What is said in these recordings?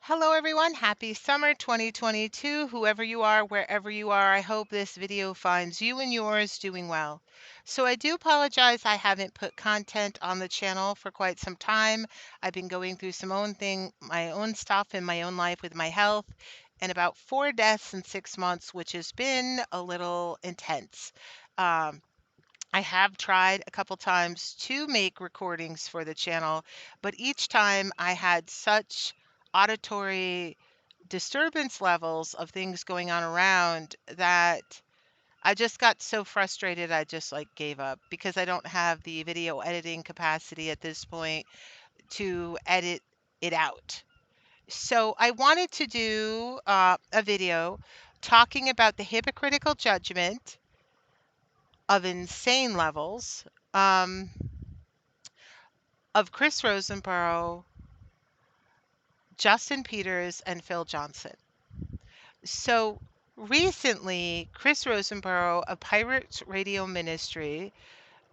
Hello, everyone. Happy summer 2022. Whoever you are, wherever you are, I hope this video finds you and yours doing well. So, I do apologize I haven't put content on the channel for quite some time. I've been going through my own stuff in my own life with my health, and about 4 deaths in 6 months, which has been a little intense. Um, I have tried a couple times to make recordings for the channel, but each time I had such auditory disturbance levels of things going on around that I just got so frustrated I just like gave up because I don't have the video editing capacity at this point to edit it out. So I wanted to do a video talking about the hypocritical judgment of insane levels um, of Chris Rosebrough, Justin Peters, and Phil Johnson. So recently, Chris Rosebrough of Pirates Radio Ministry,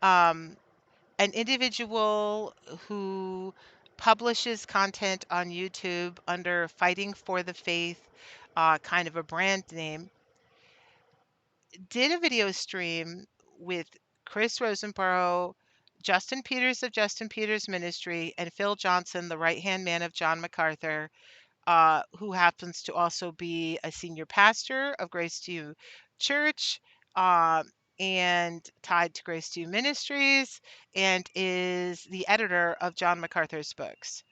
um, an individual who publishes content on YouTube under Fighting for the Faith, kind of a brand name, did a video stream with Chris Rosebrough, Justin Peters of Justin Peters Ministry, and Phil Johnson, the right hand man of John MacArthur, who happens to also be a senior pastor of Grace to You Church, and tied to Grace to You Ministries, and is the editor of John MacArthur's books.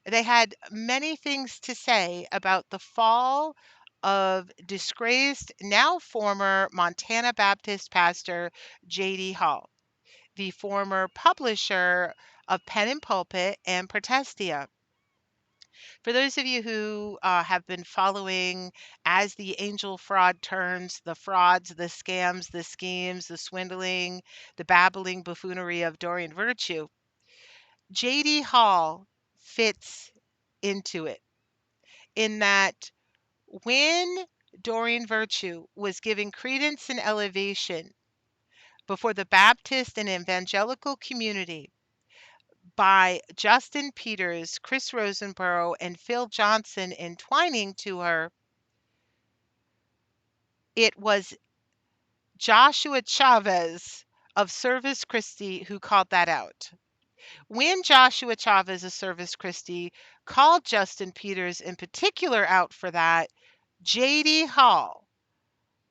They had many things to say about the fall of disgraced, now former Montana Baptist pastor J.D. Hall, the former publisher of Pen and Pulpit and Protestia. For those of you who have been following as the angel fraud turns, the frauds, the scams, the schemes, the swindling, the babbling buffoonery of Dorian Virtue, J.D. Hall fits into it in that when Dorian Virtue was giving credence and elevation before the Baptist and evangelical community by Justin Peters, Chris Rosebrough, and Phil Johnson entwining to her, it was Joshua Chavez of Service Christi who called that out. When Joshua Chavez of Service Christi called Justin Peters in particular out for that, J.D. Hall,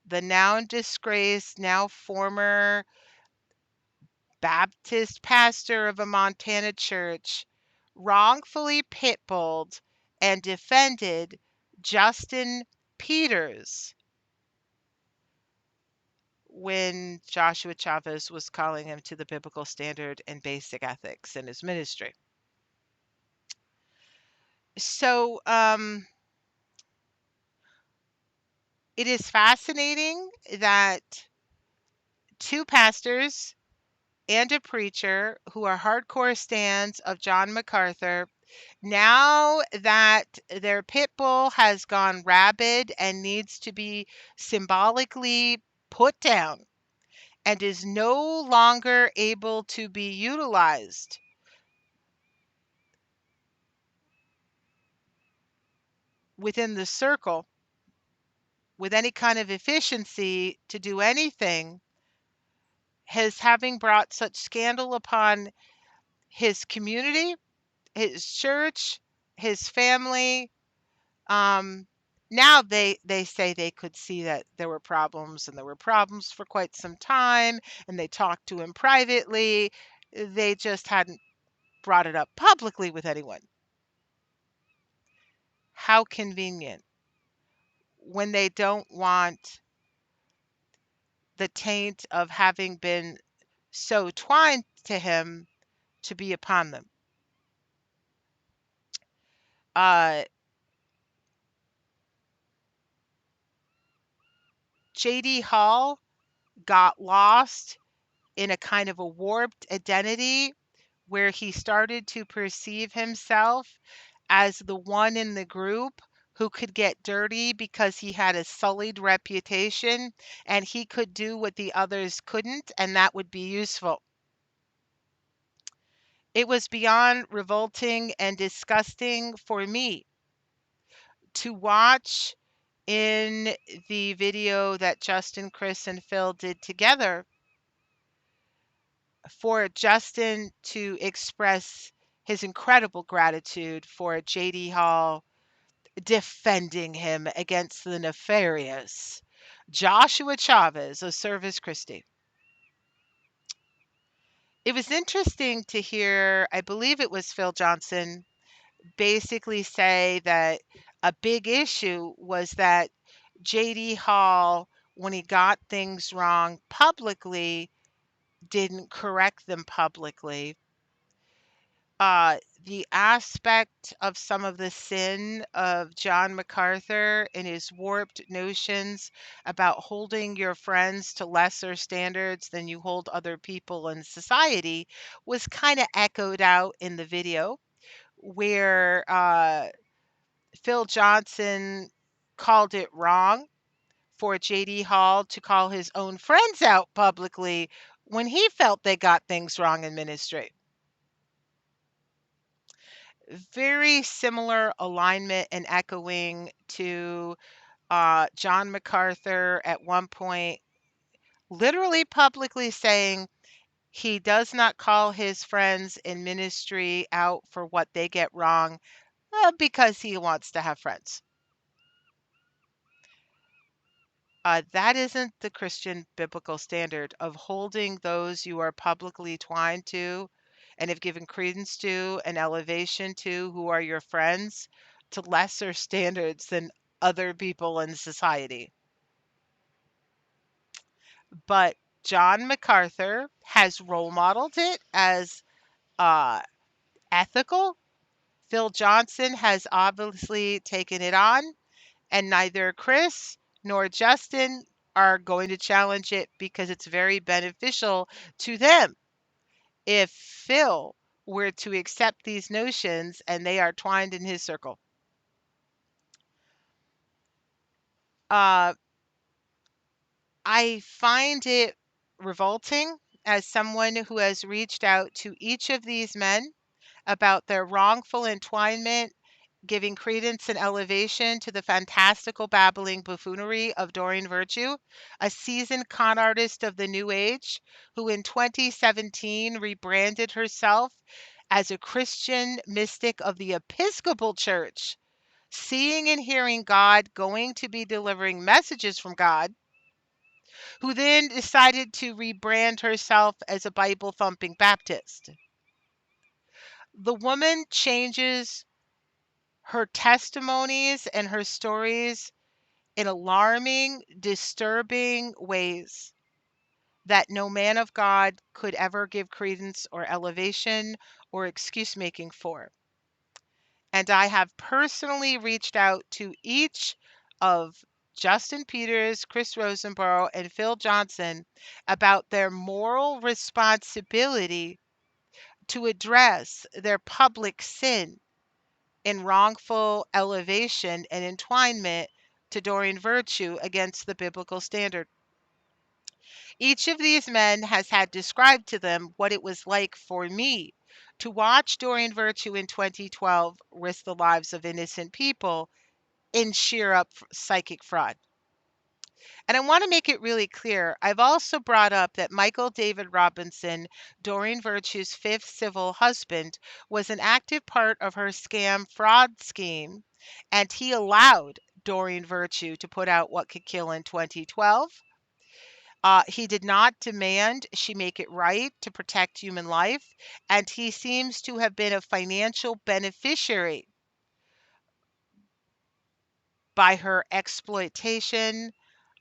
the now disgraced, now former Baptist pastor of a Montana church, wrongfully pitbulled and defended Justin Peters when Joshua Chavez was calling him to the biblical standard and basic ethics in his ministry. So it is fascinating that two pastors and a preacher who are hardcore stands of John MacArthur, now that their pit bull has gone rabid and needs to be symbolically put down and is no longer able to be utilized within the circle with any kind of efficiency to do anything, his having brought such scandal upon his community, his church, his family. Now they say they could see that there were problems and there were problems for quite some time, and they talked to him privately. They just hadn't brought it up publicly with anyone. How convenient when they don't want the taint of having been so twined to him to be upon them. J.D. Hall got lost in a kind of a warped identity where he started to perceive himself as the one in the group who could get dirty because he had a sullied reputation and he could do what the others couldn't, and that would be useful. It was beyond revolting and disgusting for me To watch in the video that Justin, Chris, and Phil did together, for Justin to express his incredible gratitude for J.D. Hall defending him against the nefarious Joshua Chavez of Service Christi. It was interesting to hear, I believe it was Phil Johnson, basically say that a big issue was that J.D. Hall, when he got things wrong publicly, didn't correct them publicly. The aspect of some of the sin of John MacArthur and his warped notions about holding your friends to lesser standards than you hold other people in society was kind of echoed out in the video, where Phil Johnson called it wrong for J.D. Hall to call his own friends out publicly when he felt they got things wrong in ministry. Very similar alignment and echoing to John MacArthur at one point literally publicly saying he does not call his friends in ministry out for what they get wrong because he wants to have friends. That isn't the Christian biblical standard of holding those you are publicly twined to and have given credence to and elevation to, who are your friends, to lesser standards than other people in society. But John MacArthur has role modeled it as uh, ethical. Phil Johnson has obviously taken it on, and neither Chris nor Justin are going to challenge it because it's very beneficial to them. If Phil were to accept these notions and they are twined in his circle. Uh, I find it revolting as someone who has reached out to each of these men about their wrongful entwinement, giving credence and elevation to the fantastical babbling buffoonery of Doreen Virtue, a seasoned con artist of the New Age, who in 2017 rebranded herself as a Christian mystic of the Episcopal Church, seeing and hearing God, going to be delivering messages from God, who then decided to rebrand herself as a Bible thumping Baptist. The woman changes her testimonies and her stories in alarming, disturbing ways that no man of God could ever give credence or elevation or excuse making for. And I have personally reached out to each of Justin Peters, Chris Rosebrough, and Phil Johnson about their moral responsibility to address their public sin in wrongful elevation and entwinement to Doreen Virtue against the biblical standard. Each of these men has had described to them what it was like for me to watch Doreen Virtue in 2012 risk the lives of innocent people in sheer up psychic fraud. And I want to make it really clear. I've also brought up that Michael David Robinson, Doreen Virtue's fifth civil husband, was an active part of her scam fraud scheme, and he allowed Doreen Virtue to put out What Could Kill in 2012. He did not demand she make it right to protect human life, and he seems to have been a financial beneficiary by her exploitation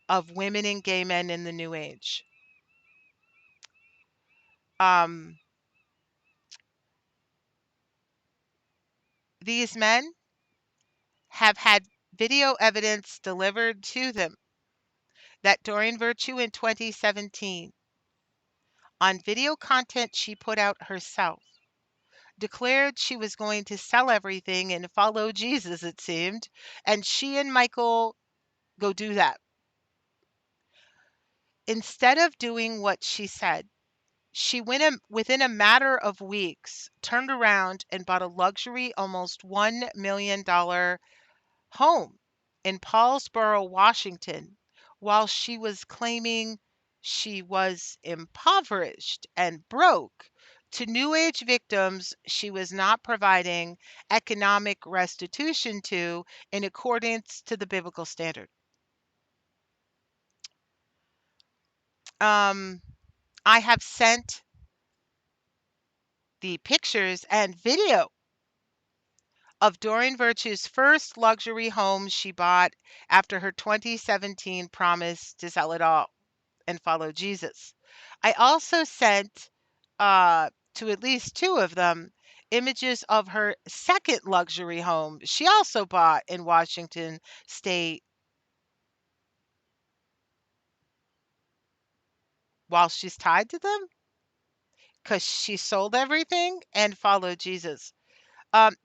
of women and gay men in the New Age. Um, these men have had video evidence delivered to them that Doreen Virtue in 2017, on video content she put out herself, declared she was going to sell everything and follow Jesus, it seemed, and she and Michael go do that. Instead of doing what she said, she within a matter of weeks, turned around and bought a luxury, almost $1 million home in Paulsboro, Washington, while she was claiming she was impoverished and broke. To New Age victims, she was not providing economic restitution to in accordance to the biblical standard. Um, I have sent the pictures and video of Doreen Virtue's first luxury home she bought after her 2017 promise to sell it all and follow Jesus. I also sent to at least two of them images of her second luxury home she also bought in Washington State while she's tied to them because she sold everything and followed Jesus.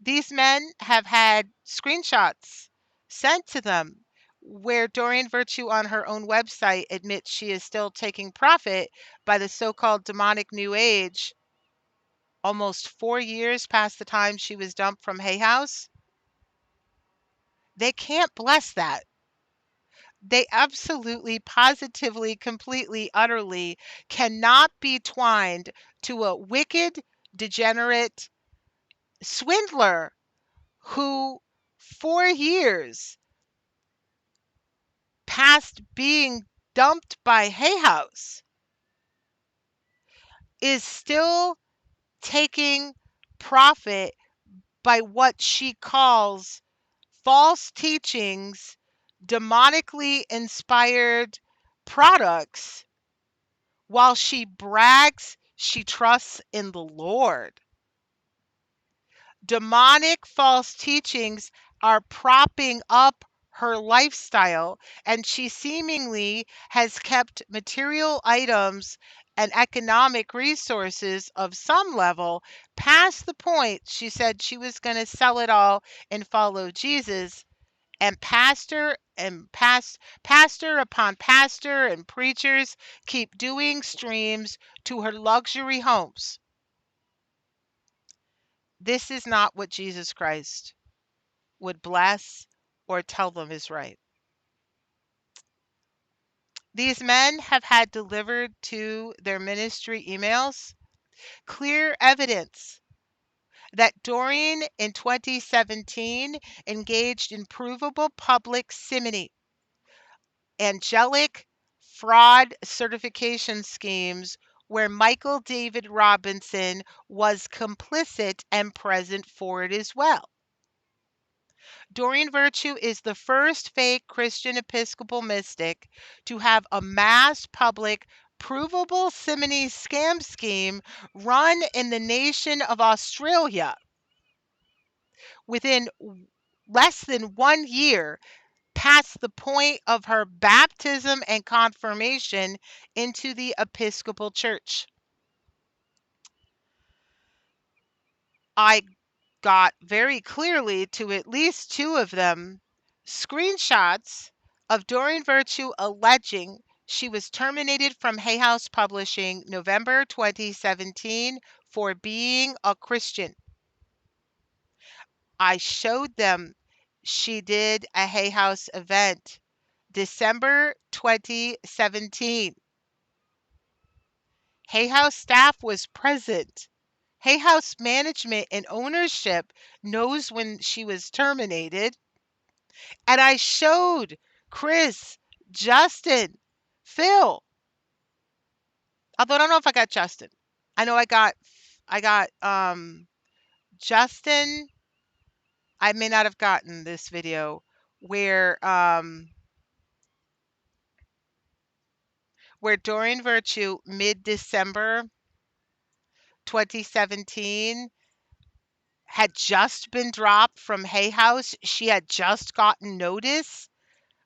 These men have had screenshots sent to them where Doreen Virtue on her own website admits she is still taking profit by the so-called demonic new age almost 4 years past the time she was dumped from Hay House. They can't bless that. They absolutely, positively, completely, utterly cannot be twined to a wicked, degenerate swindler who 4 years past being dumped by Hay House is still taking profit by what she calls false teachings, demonically inspired products, while she brags she trusts in the Lord. Demonic false teachings are propping up her lifestyle, and she seemingly has kept material items and economic resources of some level past the point she said she was going to sell it all and follow Jesus. And pastor upon pastor and preachers keep doing streams to her luxury homes. This is not what Jesus Christ would bless or tell them is right. These men have had delivered to their ministry emails clear evidence that Doreen in 2017 engaged in provable public simony, angelic fraud certification schemes where Michael David Robinson was complicit and present for it as well. Doreen Virtue is the first fake Christian Episcopal mystic to have a mass public provable simony scam scheme run in the nation of Australia within less than 1 year past the point of her baptism and confirmation into the Episcopal Church. I got very clearly to at least two of them screenshots of Doreen Virtue alleging she was terminated from Hay House Publishing November 2017 for being a Christian. I showed them she did a Hay House event December 2017. Hay House staff was present. Hay House management and ownership knows when she was terminated. And I showed Chris, Justin, Phil. Although I don't know if I got Justin. I know I got Justin. I may not have gotten this video where Doreen Virtue mid-December 2017 had just been dropped from Hay House. She had just gotten notice.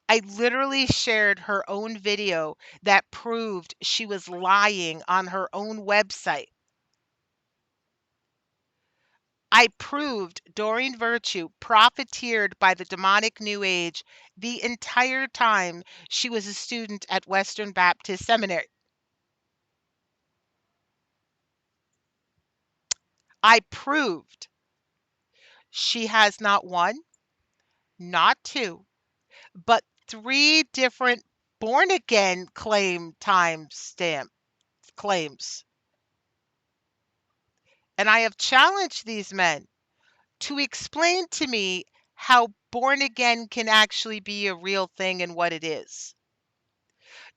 I literally shared her own video that proved she was lying on her own website. I proved Doreen Virtue profiteered by the demonic New Age the entire time she was a student at Western Baptist Seminary. I proved she has not one, not two, but three different born again timestamp claims. And I have challenged these men to explain to me how born again can actually be a real thing and what it is.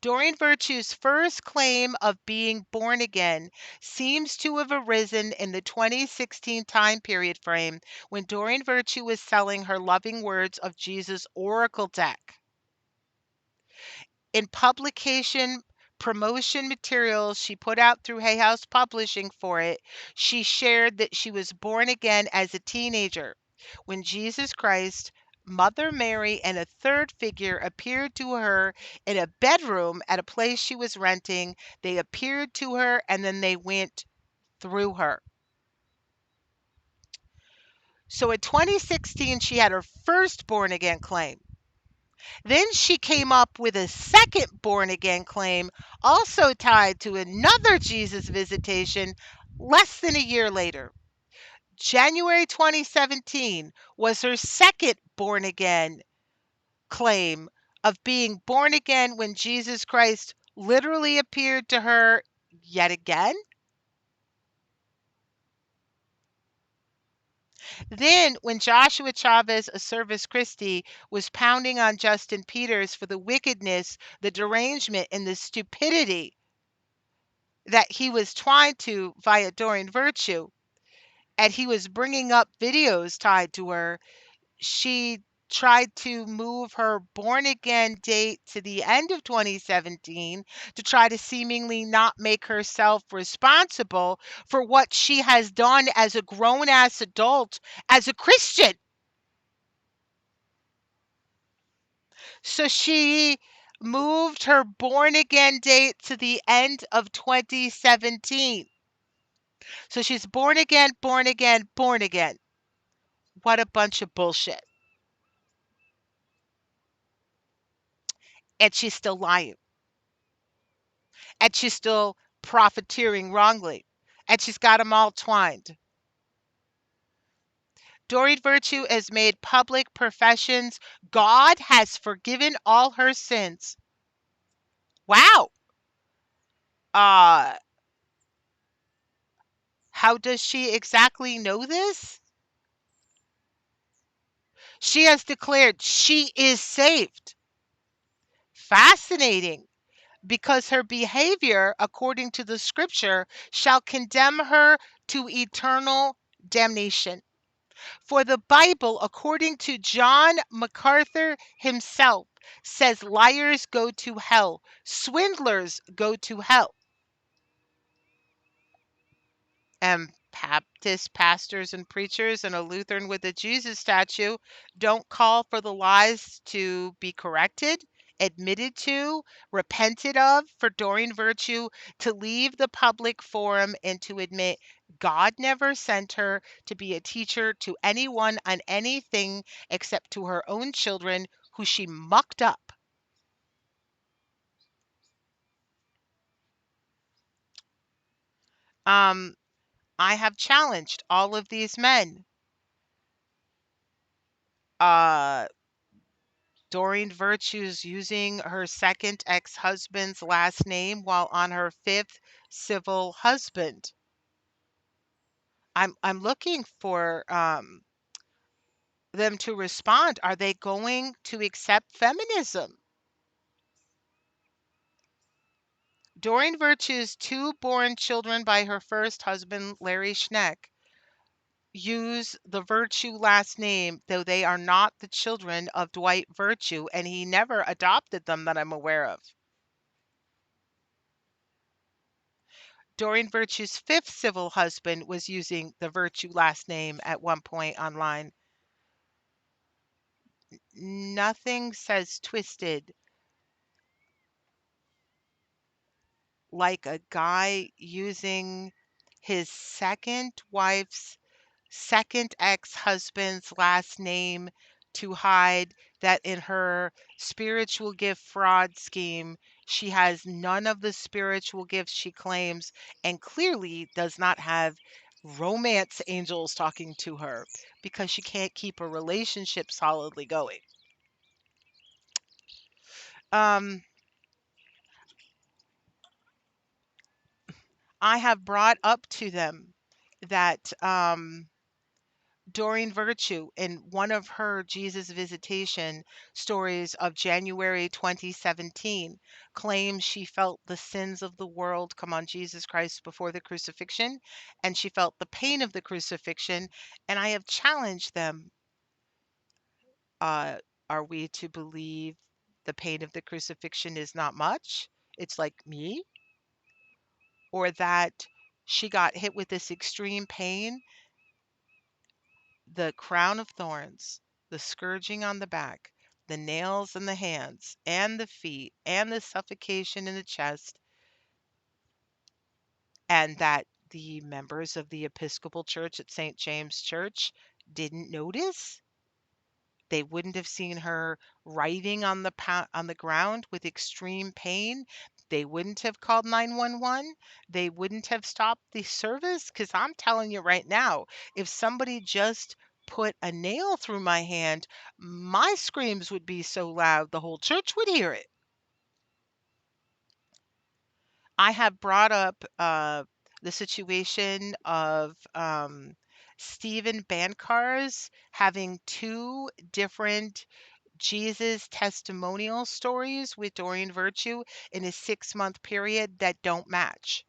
Doreen Virtue's first claim of being born again seems to have arisen in the 2016 time period frame when Doreen Virtue was selling her Loving Words of Jesus Oracle deck. In publication promotion materials she put out through Hay House Publishing for it, she shared that she was born again as a teenager when Jesus Christ, Mother Mary, and a third figure appeared to her in a bedroom at a place she was renting. They appeared to her and then they went through her. So in 2016, she had her first born again claim. Then she came up with a second born again claim, also tied to another Jesus visitation less than a year later. January 2017 was her second born again claim of being born again when Jesus Christ literally appeared to her yet again. Then, when Joshua Chavez of Service Christi was pounding on Justin Peters for the wickedness, the derangement, and the stupidity that he was trying to via Doreen Virtue, and he was bringing up videos tied to her, she tried to move her born again date to the end of 2017 to try to seemingly not make herself responsible for what she has done as a grown ass adult as a Christian. So she moved her born again date to the end of 2017. So she's born again, born again, born again. What a bunch of bullshit. And she's still lying. And she's still profiteering wrongly. And she's got them all twined. Doreen Virtue has made public professions. God has forgiven all her sins. Wow. Uh, how does she exactly know this? She has declared she is saved. Fascinating, because her behavior, according to the scripture, shall condemn her to eternal damnation. For the Bible, according to John MacArthur himself, says liars go to hell, swindlers go to hell. And Baptist pastors and preachers and a Lutheran with a Jesus statue don't call for the lies to be corrected, admitted to, repented of, for Doreen Virtue to leave the public forum and to admit God never sent her to be a teacher to anyone on anything except to her own children who she mucked up. Um, I have challenged all of these men. Uh, Doreen Virtue's using her second ex-husband's last name while on her fifth civil husband. I'm looking for them to respond. Are they going to accept feminism? Doreen Virtue's two born children by her first husband, Larry Schneck, use the Virtue last name, though they are not the children of Dwight Virtue, and he never adopted them that I'm aware of. Doreen Virtue's fifth civil husband was using the Virtue last name at one point online. Nothing says twisted like a guy using his second wife's second ex-husband's last name to hide that in her spiritual gift fraud scheme, she has none of the spiritual gifts she claims and clearly does not have romance angels talking to her because she can't keep a relationship solidly going. Um, I have brought up to them that Doreen Virtue, in one of her Jesus Visitation stories of January 2017, claims she felt the sins of the world come on Jesus Christ before the crucifixion, and she felt the pain of the crucifixion. And I have challenged them, uh, are we to believe the pain of the crucifixion is not much? It's like me? Or that she got hit with this extreme pain, the crown of thorns, the scourging on the back, the nails in the hands and the feet, and the suffocation in the chest, and that the members of the Episcopal Church at St. James Church didn't notice? They wouldn't have seen her writhing on on the ground with extreme pain. They wouldn't have called 911. They wouldn't have stopped the service. Because I'm telling you right now, if somebody just put a nail through my hand, my screams would be so loud the whole church would hear it. I have brought up the situation of Stephen Bancar's having two different Jesus testimonial stories with Doreen Virtue in a 6-month period that don't match.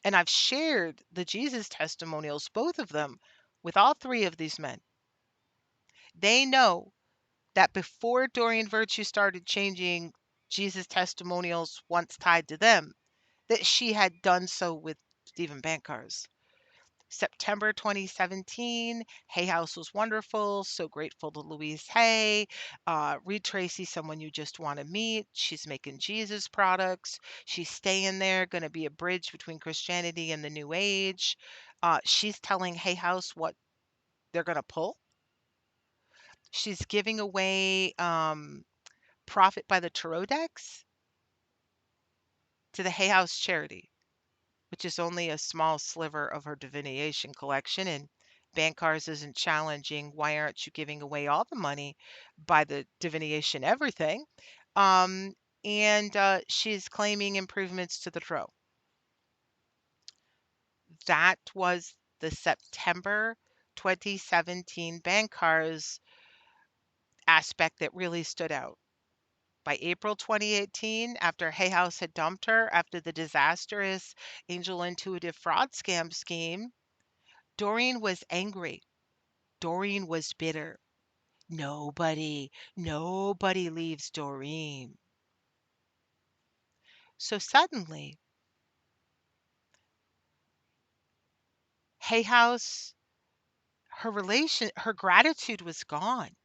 And I've shared the Jesus testimonials, both of them, with all three of these men. They know that before Doreen Virtue started changing Jesus testimonials once tied to them, that she had done so with Stephen Bancar's. September 2017, Hay House was wonderful. So grateful to Louise Hay. Reed Tracy, someone you just want to meet. She's making Jesus products. She's staying there, going to be a bridge between Christianity and the New Age. She's telling Hay House what they're going to pull. She's giving away profit by the tarot decks to the Hay House charity, which is only a small sliver of her divination collection. And Bancar's isn't challenging, why aren't you giving away all the money by the divination everything? Um, and she's claiming improvements to the tarot. That was the September 2017 Bancar's aspect that really stood out. By April 2018, after Hay House had dumped her after the disastrous angel intuitive fraud scam scheme, Doreen was angry. Doreen was bitter. Nobody leaves Doreen. So suddenly, Hay House, her gratitude was gone.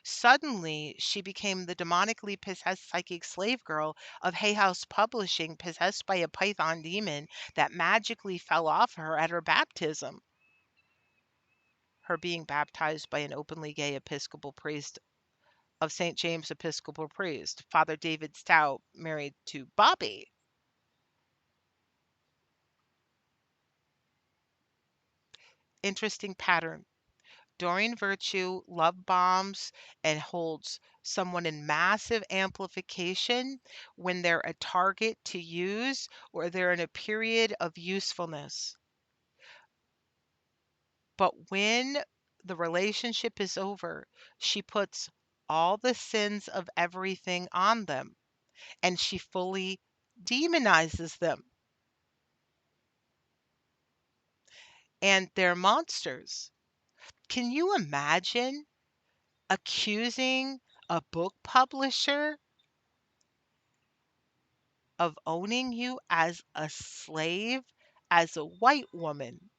Suddenly, she became the demonically possessed psychic slave girl of Hay House Publishing, possessed by a python demon that magically fell off her at her baptism. Her being baptized by an openly gay Episcopal priest of St. James Episcopal priest, Father David Stout, married to Bobby. Interesting pattern. Doreen Virtue love bombs and holds someone in massive amplification when they're a target to use or they're in a period of usefulness. But when the relationship is over, she puts all the sins of everything on them and she fully demonizes them. And they're monsters. Can you imagine accusing a book publisher of owning you as a slave as a white woman?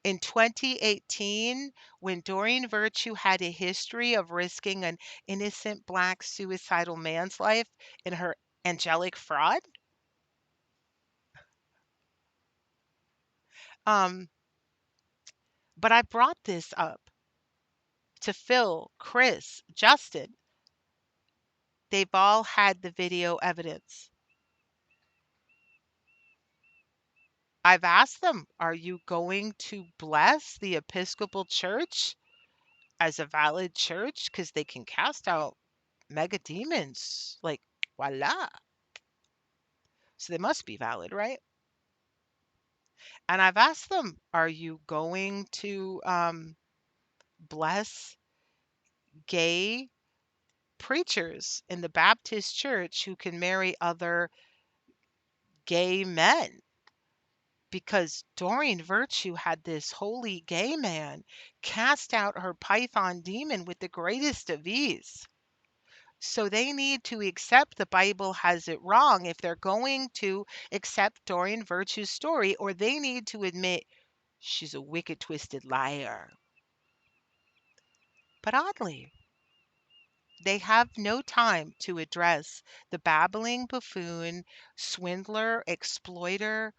In 2018, when Doreen Virtue had a history of risking an innocent black suicidal man's life in her angelic fraud, um, but I brought this up to Phil, Chris, Justin. They've all had the video evidence. I've asked them, are you going to bless the Episcopal Church as a valid church? Because they can cast out mega demons. Like, voila. So they must be valid, right? And I've asked them, are you going to bless gay preachers in the Baptist church who can marry other gay men? Because Doreen Virtue had this holy gay man cast out her python demon with the greatest of ease. So they need to accept the Bible has it wrong if they're going to accept Doreen Virtue's story, or they need to admit she's a wicked, twisted liar. But oddly, they have no time to address the babbling buffoon, swindler, exploiter,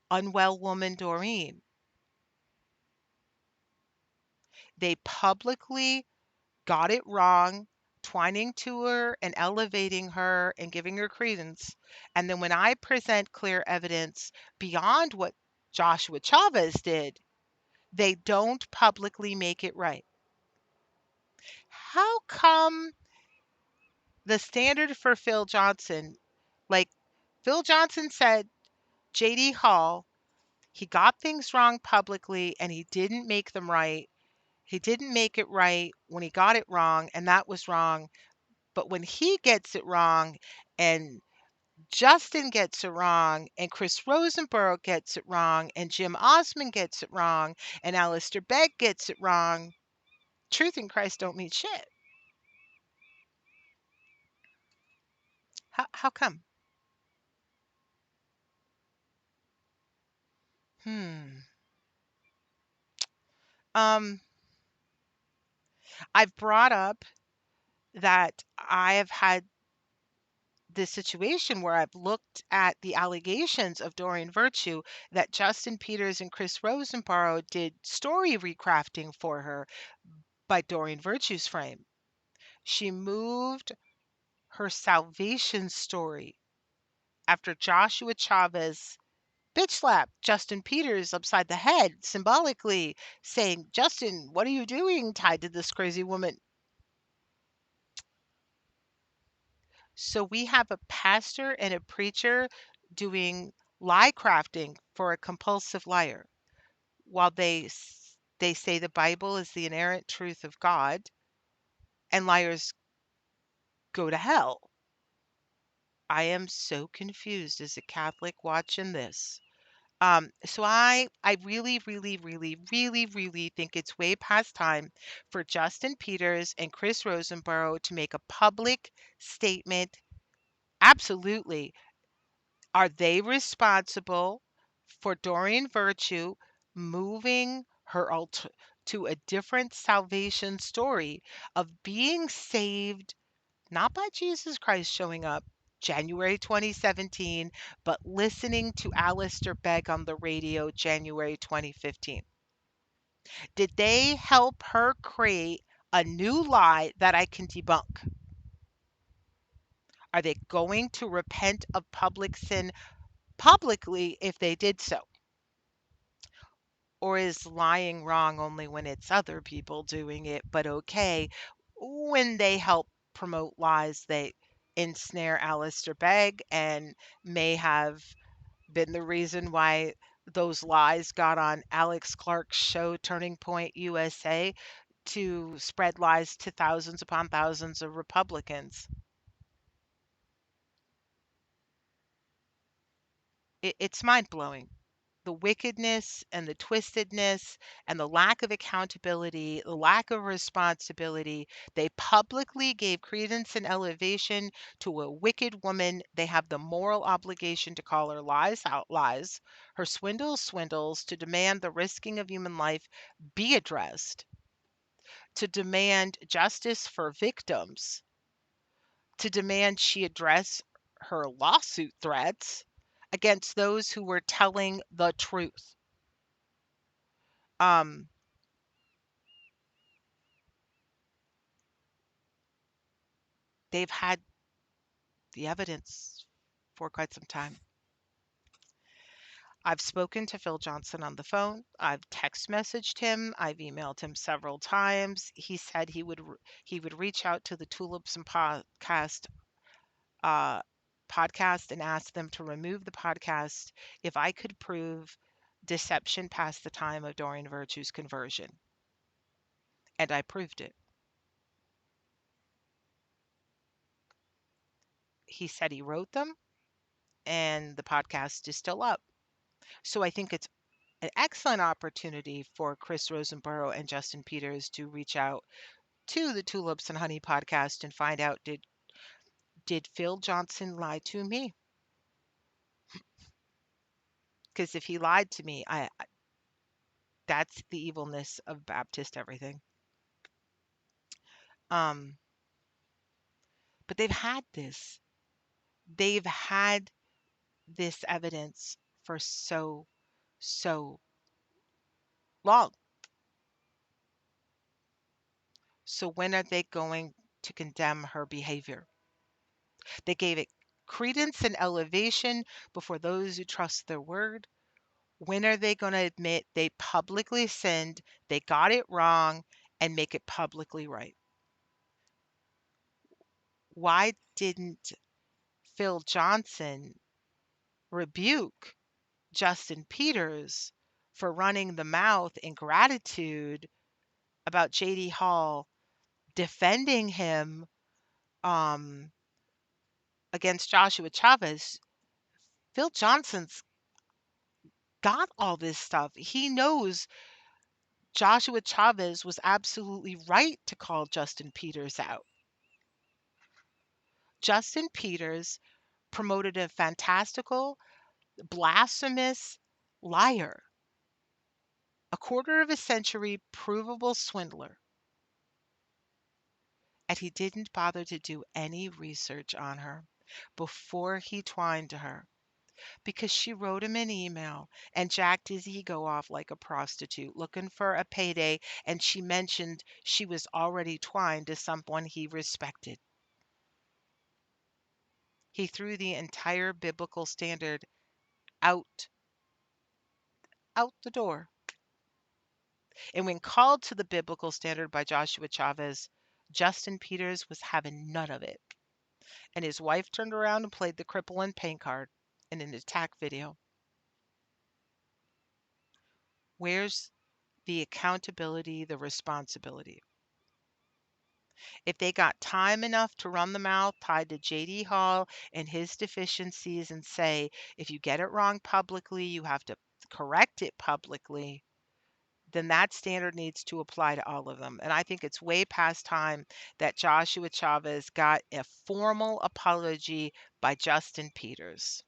unwell woman Doreen. They publicly got it wrong, twining to her and elevating her and giving her credence. And then when I present clear evidence beyond what Joshua Chavez did, they don't publicly make it right. How come the standard for Phil Johnson, like Phil Johnson said, J.D. Hall, he got things wrong publicly and he didn't make them right. He didn't make it right when he got it wrong, and that was wrong. But when he gets it wrong and Justin gets it wrong and Chris Rosenborough gets it wrong and Jim Osmond gets it wrong and Alistair Begg gets it wrong, truth in Christ don't mean shit. How come? Hmm. Um, I've brought up that I have had this situation where I've looked at the allegations of Doreen Virtue that Justin Peters and Chris Rosenborough did story recrafting for her by Doreen Virtue's frame. She moved her salvation story after Joshua Chavez bitch slapped Justin Peters upside the head, symbolically saying, Justin, what are you doing tied to this crazy woman? So we have a pastor and a preacher doing lie crafting for a compulsive liar while they say the Bible is the inerrant truth of God and liars go to hell. I am so confused as a Catholic watching this. So I really, really, really, really, really think it's way past time for Justin Peters and Chris Rosenborough to make a public statement. Absolutely. Are they responsible for Doreen Virtue moving her to a different salvation story of being saved not by Jesus Christ showing up January 2017, but listening to Alistair Begg on the radio January 2015? Did they help her create a new lie that I can debunk? Are they going to repent of public sin publicly if they did so? Or is lying wrong only when it's other people doing it, but okay when they help promote lies they ensnare Alistair Begg and may have been the reason why those lies got on Alex Clark's show Turning Point USA to spread lies to thousands upon thousands of Republicans. It's mind blowing. The wickedness and the twistedness and the lack of accountability, the lack of responsibility. They publicly gave credence and elevation to a wicked woman. They have the moral obligation to call her lies out lies, her swindles swindles, to demand the risking of human life be addressed, to demand justice for victims, to demand she address her lawsuit threats against those who were telling the truth. Um, they've had the evidence for quite some time. I've spoken to Phil Johnson on the phone. I've text messaged him. I've emailed him several times. He said he would reach out to the Tulips and uh, podcast and ask them to remove the podcast if I could prove deception past the time of Doreen Virtue's conversion. And I proved it. He said he wrote them, and the podcast is still up. So I think it's an excellent opportunity for Chris Rosenborough and Justin Peters to reach out to the Tulips and Honey podcast and find out, did Phil Johnson lie to me? Because if he lied to me, that's the evilness of Baptist everything. Um, but they've had this evidence for so long. So when are they going to condemn her behavior? They gave it credence and elevation before those who trust their word. When are they going to admit they publicly sinned, they got it wrong, and make it publicly right? Why didn't Phil Johnson rebuke Justin Peters for running the mouth in gratitude about JD Hall defending him um, against Joshua Chavez? Phil Johnson's got all this stuff. He knows Joshua Chavez was absolutely right to call Justin Peters out. Justin Peters promoted a fantastical, blasphemous liar, a quarter of a century provable swindler. And he didn't bother to do any research on her before he twined to her because she wrote him an email and jacked his ego off like a prostitute looking for a payday. And she mentioned she was already twined to someone he respected. He threw the entire biblical standard out, out the door. And when called to the biblical standard by Joshua Chavez, Justin Peters was having none of it. And his wife turned around and played the cripple and paint card in an attack video. Where's the accountability, the responsibility? If they got time enough to run the mouth tied to JD Hall and his deficiencies and say, if you get it wrong publicly, you have to correct it publicly, then that standard needs to apply to all of them. And I think it's way past time that Joshua Chavez got a formal apology by Justin Peters.